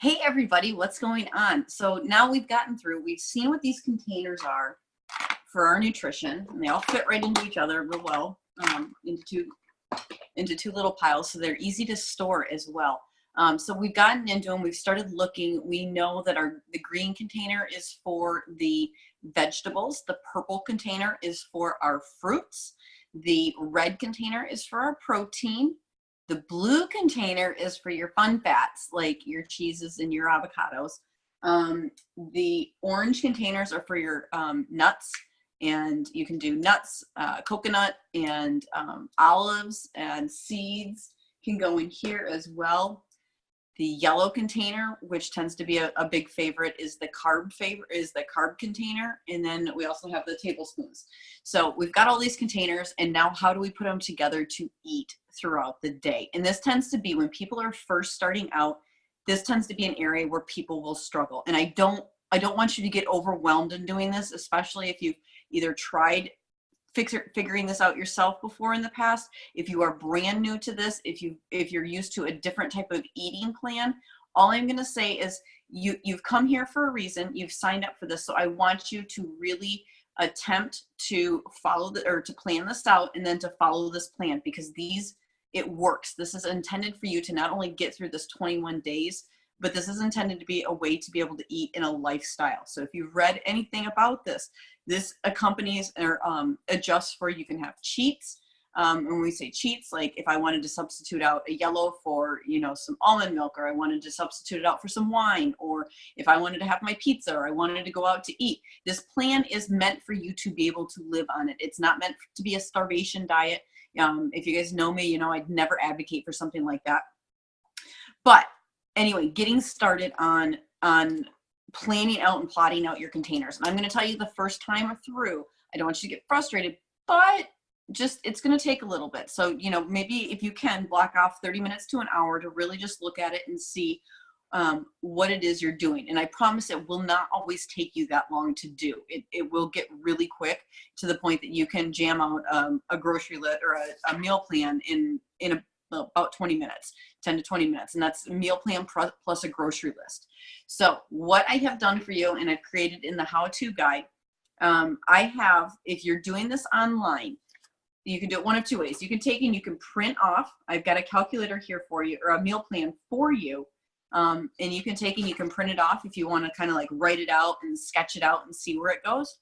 Hey everybody, what's going on? So now we've gotten through, we've seen what these containers are for our nutrition, and they all fit right into each other real well, into two little piles, so they're easy to store as well. So we've gotten into them, we've started looking. We know that the green container is for the vegetables, the purple container is for our fruits, the red container is for our protein, the blue container is for your fun fats, like your cheeses and your avocados. The orange containers are for your nuts, and you can do nuts, coconut, and olives and seeds can go in here as well. The yellow container, which tends to be a big favorite, is the carb container. And then we also have the tablespoons. So we've got all these containers, and now how do we put them together to eat throughout the day? And this tends to be when people are first starting out, this tends to be an area where people will struggle. And I don't want you to get overwhelmed in doing this, especially if you've either tried figuring this out yourself before in the past. If you are brand new to this, if you're used to a different type of eating plan, all I'm going to say is you've come here for a reason. You've signed up for this. So I want you to really attempt to follow to plan this out, and then to follow this plan, because it works. This is intended for you to not only get through this 21 days, but this is intended to be a way to be able to eat in a lifestyle. So if you've read anything about this accompanies or adjusts for, you can have cheats. When we say cheats, like if I wanted to substitute out a yellow for, some almond milk, or I wanted to substitute it out for some wine, or if I wanted to have my pizza, or I wanted to go out to eat. This plan is meant for you to be able to live on it. It's not meant to be a starvation diet. If you guys know me, I'd never advocate for something like that. But anyway, getting started on planning out and plotting out your containers. And I'm going to tell you the first time through, I don't want you to get frustrated, but it's going to take a little bit. So, maybe if you can block off 30 minutes to an hour to really just look at it and see what it is you're doing. And I promise it will not always take you that long to do. It will get really quick to the point that you can jam out a grocery list or a meal plan in about 20 minutes, 10 to 20 minutes. And that's a meal plan plus a grocery list. So what I have done for you, and I've created in the how-to guide, if you're doing this online, you can do it one of two ways. You can take and you can print off. I've got a calculator here for you, or a meal plan for you. And you can take and you can print it off if you want to kind of like write it out and sketch it out and see where it goes.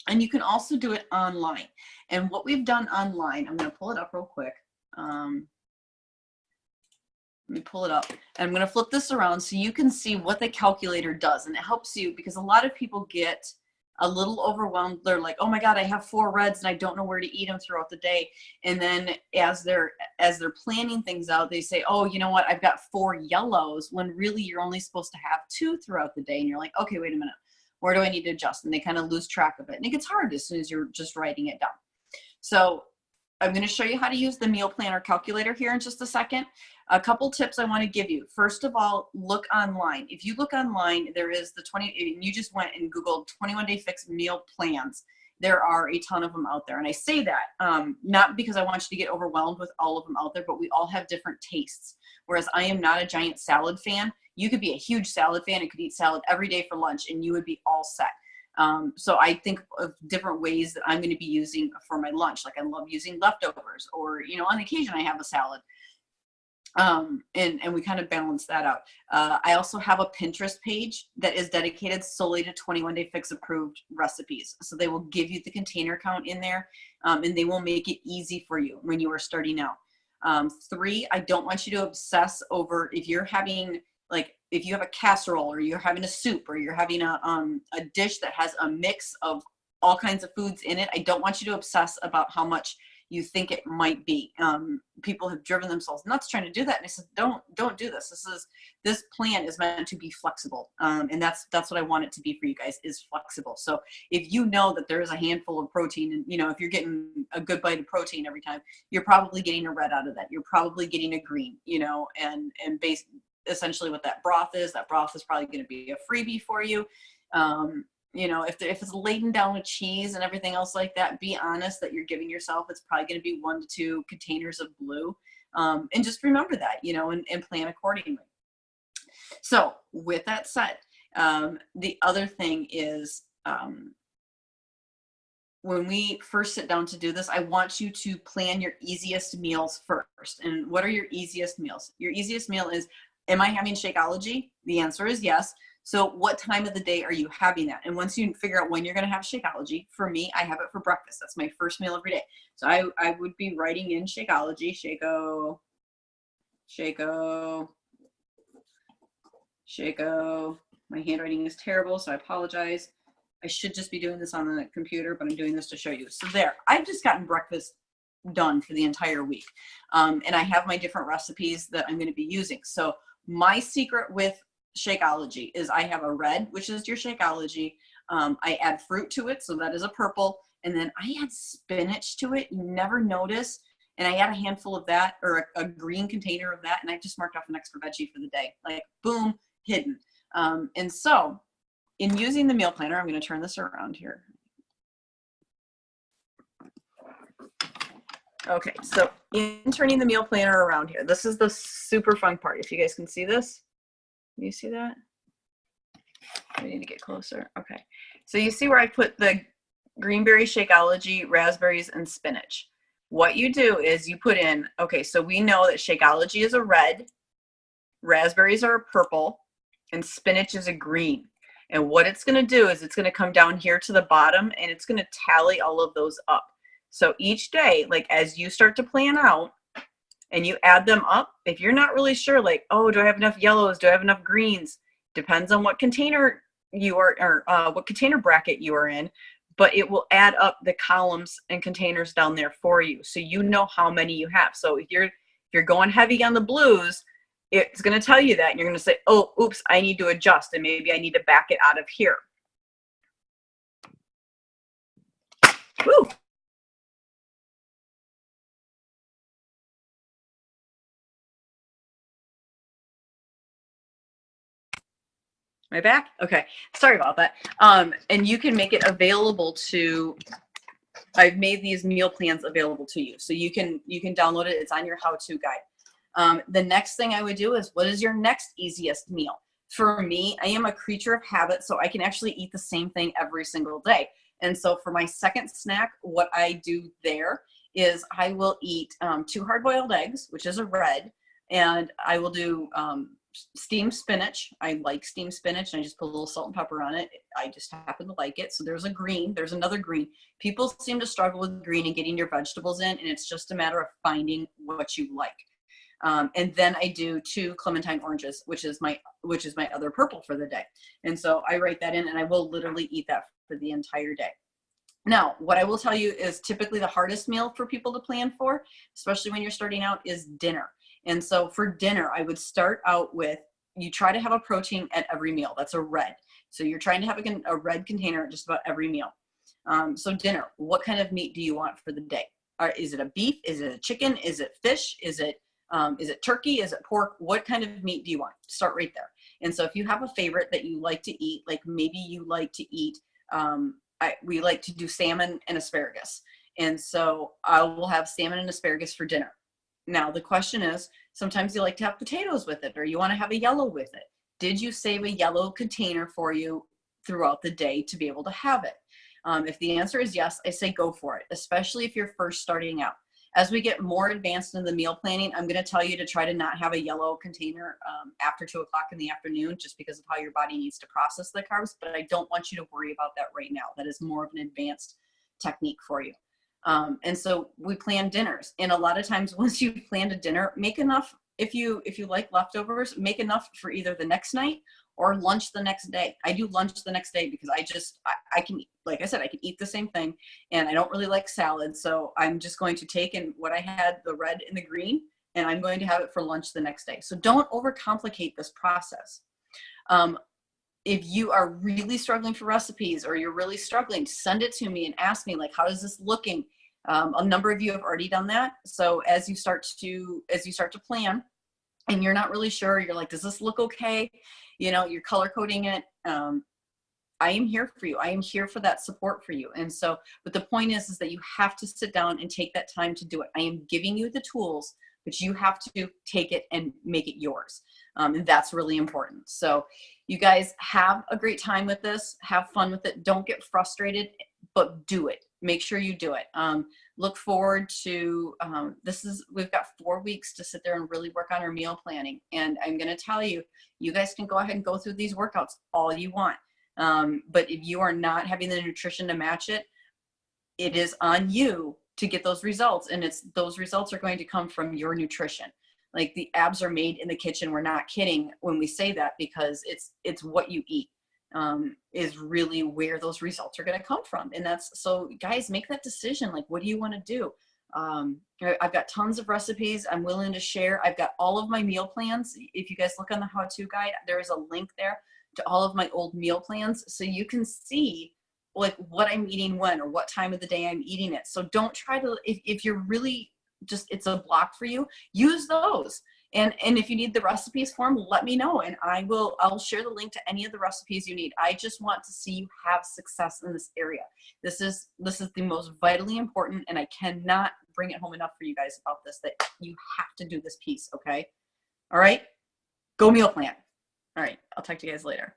And you can also do it online. And what we've done online, I'm going to pull it up real quick. Let me pull it up, and I'm going to flip this around so you can see what the calculator does. And it helps you, because a lot of people get a little overwhelmed. They're like, oh my God, I have 4 reds and I don't know where to eat them throughout the day. And then as they're planning things out, they say, oh, you know what? I've got 4 yellows, when really you're only supposed to have 2 throughout the day. And you're like, okay, wait a minute. Where do I need to adjust? And they kind of lose track of it. And it gets hard as soon as you're just writing it down. So I'm going to show you how to use the meal planner calculator here in just a second. A couple tips I want to give you. First of all, look online. If you look online, there is you just went and Googled 21 Day Fix meal plans. There are a ton of them out there. And I say that not because I want you to get overwhelmed with all of them out there, but we all have different tastes. Whereas I am not a giant salad fan. You could be a huge salad fan and could eat salad every day for lunch and you would be all set. So I think of different ways that I'm going to be using for my lunch. Like I love using leftovers, or, on occasion I have a salad. And we kind of balance that out. I also have a Pinterest page that is dedicated solely to 21 Day Fix approved recipes. So they will give you the container count in there, and they will make it easy for you when you are starting out. 3, I don't want you to obsess over if you have a casserole, or you're having a soup, or you're having a dish that has a mix of all kinds of foods in it. I don't want you to obsess about how much you think it might be. People have driven themselves nuts trying to do that. And I said, don't do this. This plan is meant to be flexible. And that's what I want it to be for you guys, is flexible. So if you know that there is a handful of protein, and if you're getting a good bite of protein every time, you're probably getting a red out of that. You're probably getting a green, and essentially what that broth is probably going to be a freebie for you. If it's laden down with cheese and everything else like that, be honest that you're giving yourself, it's probably going to be 1 to 2 containers of blue. And just remember that, and plan accordingly. So with that said, the other thing is, when we first sit down to do this, I want you to plan your easiest meals first. And what are your easiest meals? Your easiest meal is, am I having Shakeology? The answer is yes. So what time of the day are you having that? And once you figure out when you're going to have Shakeology, for me, I have it for breakfast. That's my first meal every day. So I would be writing in Shakeology, Shako, Shako, Shako. My handwriting is terrible, so I apologize. I should just be doing this on the computer, but I'm doing this to show you. So there, I've just gotten breakfast done for the entire week. And I have my different recipes that I'm going to be using. So my secret with Shakeology is I have a red, which is your Shakeology. I add fruit to it, so that is a purple. And then I add spinach to it. You never notice. And I add a handful of that, or a green container of that. And I just marked off an extra veggie for the day. Like, boom, hidden. And so in using the meal planner, I'm going to turn this around here. Okay, so in turning the meal planner around here, this is the super fun part. If you guys can see this, do you see that? We need to get closer. Okay, so you see where I put the greenberry Shakeology, raspberries, and spinach. What you do is you put in, okay, so we know that Shakeology is a red, raspberries are a purple, and spinach is a green. And what it's going to do is it's going to come down here to the bottom, and it's going to tally all of those up. So each day, like as you start to plan out and you add them up, if you're not really sure, like, oh, do I have enough yellows? Do I have enough greens? Depends on what container you are, or what container bracket you are in, but it will add up the columns and containers down there for you. So you know how many you have. So if you're going heavy on the blues, it's going to tell you that, and you're going to say, oh, oops, I need to adjust, and maybe I need to back it out of here. Woo. Am I back? Okay, sorry about that. And you can make it available to, I've made these meal plans available to you. So you can download it. It's on your how-to guide. The next thing I would do is, what is your next easiest meal? For me, I am a creature of habit, so I can actually eat the same thing every single day. And so for my second snack, what I do there is I will eat 2 hard-boiled eggs, which is a red, and I will do steamed spinach. I like steamed spinach, and I just put a little salt and pepper on it. I just happen to like it. So there's a green, there's another green. People seem to struggle with green and getting your vegetables in, and it's just a matter of finding what you like. And then I do 2 clementine oranges, which is my other purple for the day. And so I write that in, and I will literally eat that for the entire day. Now, what I will tell you is typically the hardest meal for people to plan for, especially when you're starting out, is dinner. And so for dinner, I would start out with, you try to have a protein at every meal. That's a red. So you're trying to have a red container at just about every meal. So dinner, what kind of meat do you want for the day? Is it a beef? Is it a chicken? Is it fish? Is it turkey? Is it pork? What kind of meat do you want? Start right there. And so if you have a favorite that you like to eat, like maybe you like to eat, we like to do salmon and asparagus. And so I will have salmon and asparagus for dinner. Now, the question is, sometimes you like to have potatoes with it, or you want to have a yellow with it. Did you save a yellow container for you throughout the day to be able to have it? If the answer is yes, I say go for it, especially if you're first starting out. As we get more advanced in the meal planning, I'm going to tell you to try to not have a yellow container after 2 o'clock in the afternoon, just because of how your body needs to process the carbs. But I don't want you to worry about that right now. That is more of an advanced technique for you. And so we plan dinners, and a lot of times once you've planned a dinner, make enough. If you like leftovers, make enough for either the next night or lunch the next day. I do lunch the next day because I can, like I said, I can eat the same thing, and I don't really like salad. So I'm just going to take in what I had, the red and the green, and I'm going to have it for lunch the next day. So don't overcomplicate this process. If you are really struggling for recipes, or you're really struggling, send it to me and ask me, like, how is this looking? A number of you have already done that. So as you start to plan, and you're not really sure, you're like, does this look okay? You know, you're color coding it. I am here for you. I am here for that support for you. And so, but the point is that you have to sit down and take that time to do it. I am giving you the tools but you have to take it and make it yours. And that's really important. So you guys have a great time with this, have fun with it. Don't get frustrated, but do it. Make sure you do it. Look forward to, we've got 4 weeks to sit there and really work on our meal planning. And I'm going to tell you, you guys can go ahead and go through these workouts all you want. But if you are not having the nutrition to match it, it is on you to get those results. And those results are going to come from your nutrition. Like, the abs are made in the kitchen. We're not kidding when we say that, because it's what you eat is really where those results are going to come from. And so guys, make that decision. Like, what do you want to do? I've got tons of recipes I'm willing to share. I've got all of my meal plans. If you guys look on the how-to guide, there is a link there to all of my old meal plans, so you can see like what I'm eating when, or what time of the day I'm eating it. So don't try to, if you're really just, it's a block for you, use those. And if you need the recipes for them, let me know, and I'll share the link to any of the recipes you need. I just want to see you have success in this area. This is the most vitally important, and I cannot bring it home enough for you guys about this, that you have to do this piece. Okay. All right. Go meal plan. All right. I'll talk to you guys later.